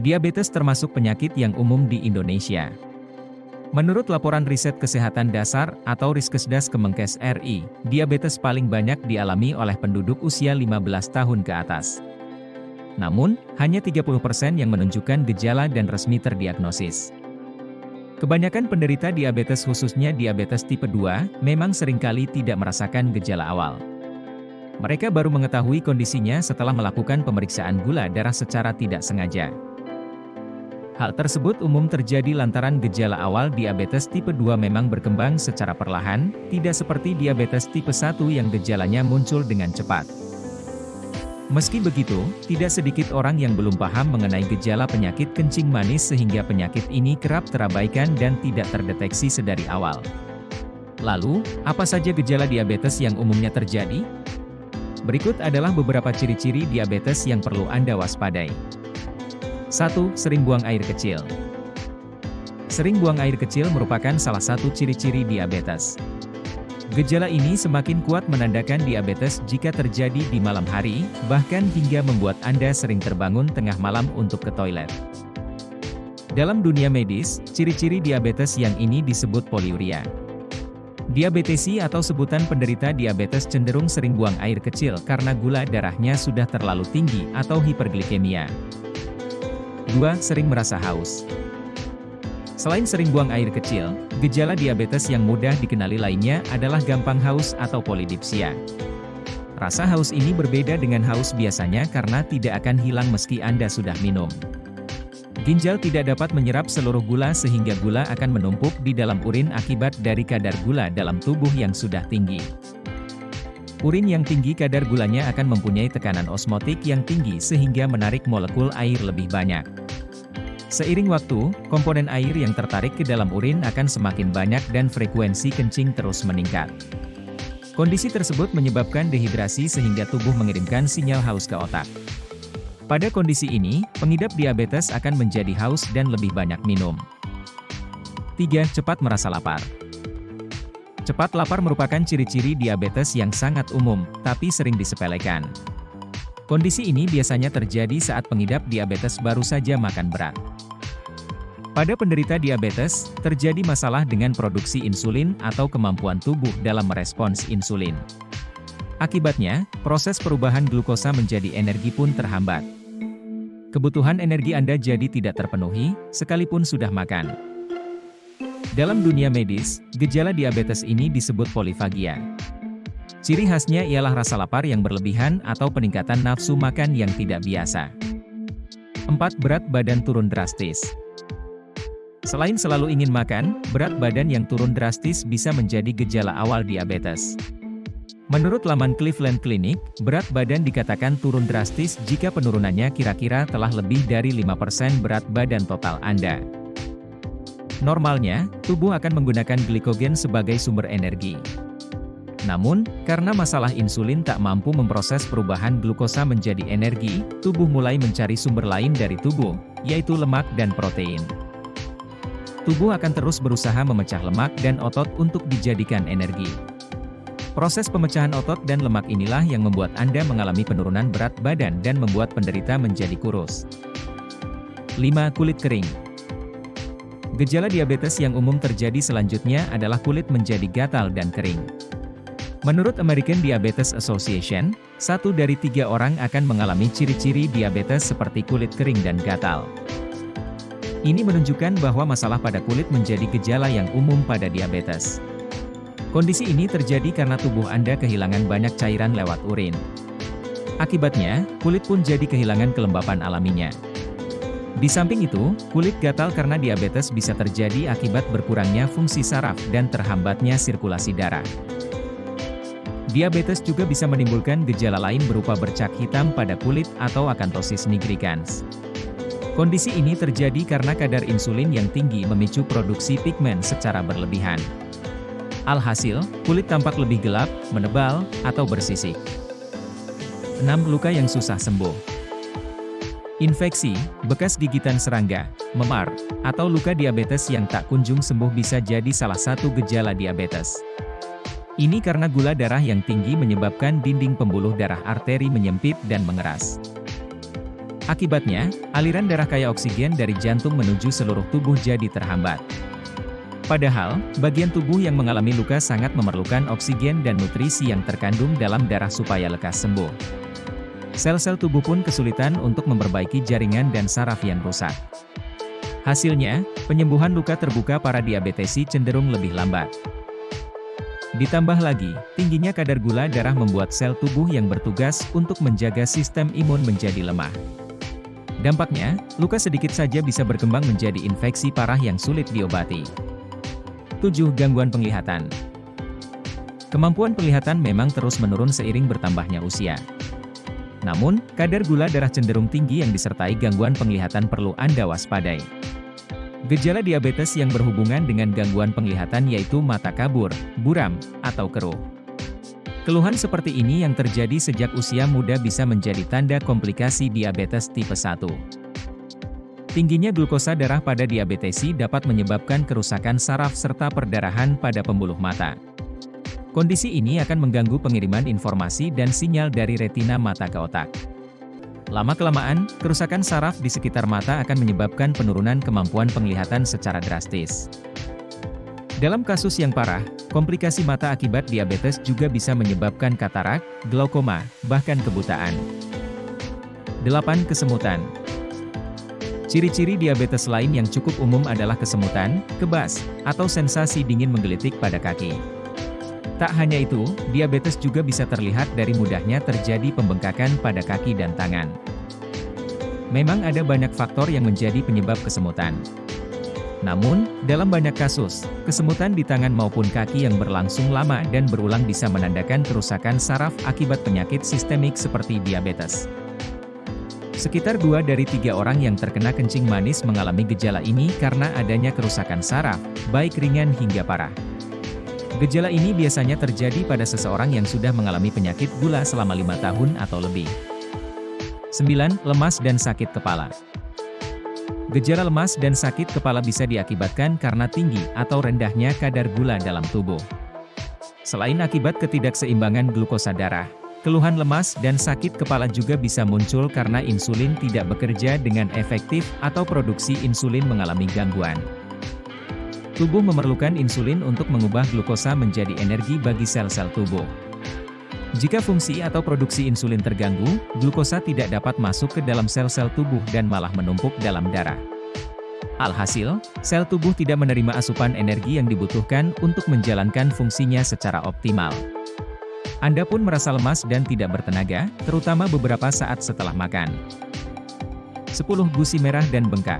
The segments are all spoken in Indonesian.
Diabetes termasuk penyakit yang umum di Indonesia. Menurut laporan riset kesehatan dasar atau Riskesdas Kemenkes RI, diabetes paling banyak dialami oleh penduduk usia 15 tahun ke atas. Namun, hanya 30% yang menunjukkan gejala dan resmi terdiagnosis. Kebanyakan penderita diabetes khususnya diabetes tipe 2, memang seringkali tidak merasakan gejala awal. Mereka baru mengetahui kondisinya setelah melakukan pemeriksaan gula darah secara tidak sengaja. Hal tersebut umum terjadi lantaran gejala awal diabetes tipe 2 memang berkembang secara perlahan, tidak seperti diabetes tipe 1 yang gejalanya muncul dengan cepat. Meski begitu, tidak sedikit orang yang belum paham mengenai gejala penyakit kencing manis sehingga penyakit ini kerap terabaikan dan tidak terdeteksi sedari awal. Lalu, apa saja gejala diabetes yang umumnya terjadi? Berikut adalah beberapa ciri-ciri diabetes yang perlu Anda waspadai. 1. Sering buang air kecil. Sering buang air kecil merupakan salah satu ciri-ciri diabetes. Gejala ini semakin kuat menandakan diabetes jika terjadi di malam hari, bahkan hingga membuat Anda sering terbangun tengah malam untuk ke toilet. Dalam dunia medis, ciri-ciri diabetes yang ini disebut poliuria. Diabetesi atau sebutan penderita diabetes cenderung sering buang air kecil karena gula darahnya sudah terlalu tinggi atau hiperglikemia. 2. Sering merasa haus. Selain sering buang air kecil, gejala diabetes yang mudah dikenali lainnya adalah gampang haus atau polidipsia. Rasa haus ini berbeda dengan haus biasanya karena tidak akan hilang meski Anda sudah minum. Ginjal tidak dapat menyerap seluruh gula sehingga gula akan menumpuk di dalam urin akibat dari kadar gula dalam tubuh yang sudah tinggi. Urin yang tinggi kadar gulanya akan mempunyai tekanan osmotik yang tinggi sehingga menarik molekul air lebih banyak. Seiring waktu, komponen air yang tertarik ke dalam urin akan semakin banyak dan frekuensi kencing terus meningkat. Kondisi tersebut menyebabkan dehidrasi sehingga tubuh mengirimkan sinyal haus ke otak. Pada kondisi ini, pengidap diabetes akan menjadi haus dan lebih banyak minum. 3. Cepat merasa lapar. Cepat lapar merupakan ciri-ciri diabetes yang sangat umum, tapi sering disepelekan. Kondisi ini biasanya terjadi saat pengidap diabetes baru saja makan berat. Pada penderita diabetes, terjadi masalah dengan produksi insulin atau kemampuan tubuh dalam merespons insulin. Akibatnya, proses perubahan glukosa menjadi energi pun terhambat. Kebutuhan energi Anda jadi tidak terpenuhi, sekalipun sudah makan. Dalam dunia medis, gejala diabetes ini disebut polifagia. Ciri khasnya ialah rasa lapar yang berlebihan atau peningkatan nafsu makan yang tidak biasa. 4. Berat badan turun drastis. Selain selalu ingin makan, berat badan yang turun drastis bisa menjadi gejala awal diabetes. Menurut laman Cleveland Clinic, berat badan dikatakan turun drastis jika penurunannya kira-kira telah lebih dari 5% berat badan total Anda. Normalnya, tubuh akan menggunakan glikogen sebagai sumber energi. Namun, karena masalah insulin tak mampu memproses perubahan glukosa menjadi energi, tubuh mulai mencari sumber lain dari tubuh, yaitu lemak dan protein. Tubuh akan terus berusaha memecah lemak dan otot untuk dijadikan energi. Proses pemecahan otot dan lemak inilah yang membuat Anda mengalami penurunan berat badan dan membuat penderita menjadi kurus. 5. Kulit kering. Gejala diabetes yang umum terjadi selanjutnya adalah kulit menjadi gatal dan kering. Menurut American Diabetes Association, 1 dari 3 orang akan mengalami ciri-ciri diabetes seperti kulit kering dan gatal. Ini menunjukkan bahwa masalah pada kulit menjadi gejala yang umum pada diabetes. Kondisi ini terjadi karena tubuh Anda kehilangan banyak cairan lewat urin. Akibatnya, kulit pun jadi kehilangan kelembapan alaminya. Di samping itu, kulit gatal karena diabetes bisa terjadi akibat berkurangnya fungsi saraf dan terhambatnya sirkulasi darah. Diabetes juga bisa menimbulkan gejala lain berupa bercak hitam pada kulit atau akanthosis nigricans. Kondisi ini terjadi karena kadar insulin yang tinggi memicu produksi pigmen secara berlebihan. Alhasil, kulit tampak lebih gelap, menebal, atau bersisik. 6. Luka yang susah sembuh. Infeksi, bekas gigitan serangga, memar, atau luka diabetes yang tak kunjung sembuh bisa jadi salah satu gejala diabetes. Ini karena gula darah yang tinggi menyebabkan dinding pembuluh darah arteri menyempit dan mengeras. Akibatnya, aliran darah kaya oksigen dari jantung menuju seluruh tubuh jadi terhambat. Padahal, bagian tubuh yang mengalami luka sangat memerlukan oksigen dan nutrisi yang terkandung dalam darah supaya lekas sembuh. Sel-sel tubuh pun kesulitan untuk memperbaiki jaringan dan saraf yang rusak. Hasilnya, penyembuhan luka terbuka para diabetesi cenderung lebih lambat. Ditambah lagi, tingginya kadar gula darah membuat sel tubuh yang bertugas untuk menjaga sistem imun menjadi lemah. Dampaknya, luka sedikit saja bisa berkembang menjadi infeksi parah yang sulit diobati. 7. Gangguan penglihatan. Kemampuan penglihatan memang terus menurun seiring bertambahnya usia. Namun, kadar gula darah cenderung tinggi yang disertai gangguan penglihatan perlu Anda waspadai. Gejala diabetes yang berhubungan dengan gangguan penglihatan yaitu mata kabur, buram, atau keruh. Keluhan seperti ini yang terjadi sejak usia muda bisa menjadi tanda komplikasi diabetes tipe 1. Tingginya glukosa darah pada diabetesi dapat menyebabkan kerusakan saraf serta perdarahan pada pembuluh mata. Kondisi ini akan mengganggu pengiriman informasi dan sinyal dari retina mata ke otak. Lama-kelamaan, kerusakan saraf di sekitar mata akan menyebabkan penurunan kemampuan penglihatan secara drastis. Dalam kasus yang parah, komplikasi mata akibat diabetes juga bisa menyebabkan katarak, glaukoma, bahkan kebutaan. 8. Kesemutan. Ciri-ciri diabetes lain yang cukup umum adalah kesemutan, kebas, atau sensasi dingin menggelitik pada kaki. Tak hanya itu, diabetes juga bisa terlihat dari mudahnya terjadi pembengkakan pada kaki dan tangan. Memang ada banyak faktor yang menjadi penyebab kesemutan. Namun, dalam banyak kasus, kesemutan di tangan maupun kaki yang berlangsung lama dan berulang bisa menandakan kerusakan saraf akibat penyakit sistemik seperti diabetes. Sekitar 2 dari 3 orang yang terkena kencing manis mengalami gejala ini karena adanya kerusakan saraf, baik ringan hingga parah. Gejala ini biasanya terjadi pada seseorang yang sudah mengalami penyakit gula selama 5 tahun atau lebih. 9. Lemas dan sakit kepala. Gejala lemas dan sakit kepala bisa diakibatkan karena tinggi atau rendahnya kadar gula dalam tubuh. Selain akibat ketidakseimbangan glukosa darah, keluhan lemas dan sakit kepala juga bisa muncul karena insulin tidak bekerja dengan efektif atau produksi insulin mengalami gangguan. Tubuh memerlukan insulin untuk mengubah glukosa menjadi energi bagi sel-sel tubuh. Jika fungsi atau produksi insulin terganggu, glukosa tidak dapat masuk ke dalam sel-sel tubuh dan malah menumpuk dalam darah. Alhasil, sel tubuh tidak menerima asupan energi yang dibutuhkan untuk menjalankan fungsinya secara optimal. Anda pun merasa lemas dan tidak bertenaga, terutama beberapa saat setelah makan. 10. Gusi merah dan bengkak.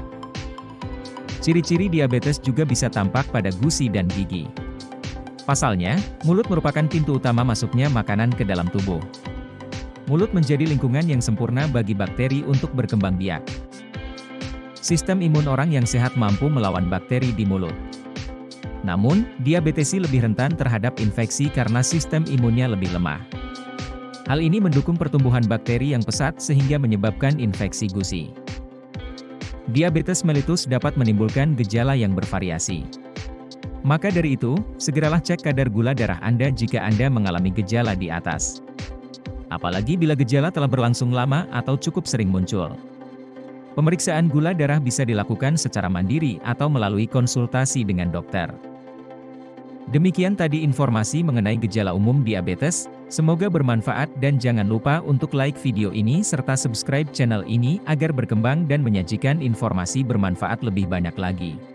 Ciri-ciri diabetes juga bisa tampak pada gusi dan gigi. Pasalnya, mulut merupakan pintu utama masuknya makanan ke dalam tubuh. Mulut menjadi lingkungan yang sempurna bagi bakteri untuk berkembang biak. Sistem imun orang yang sehat mampu melawan bakteri di mulut. Namun, diabetesi lebih rentan terhadap infeksi karena sistem imunnya lebih lemah. Hal ini mendukung pertumbuhan bakteri yang pesat sehingga menyebabkan infeksi gusi. Diabetes mellitus dapat menimbulkan gejala yang bervariasi. Maka dari itu, segeralah cek kadar gula darah Anda jika Anda mengalami gejala di atas. Apalagi bila gejala telah berlangsung lama atau cukup sering muncul. Pemeriksaan gula darah bisa dilakukan secara mandiri atau melalui konsultasi dengan dokter. Demikian tadi informasi mengenai gejala umum diabetes, semoga bermanfaat dan jangan lupa untuk like video ini serta subscribe channel ini agar berkembang dan menyajikan informasi bermanfaat lebih banyak lagi.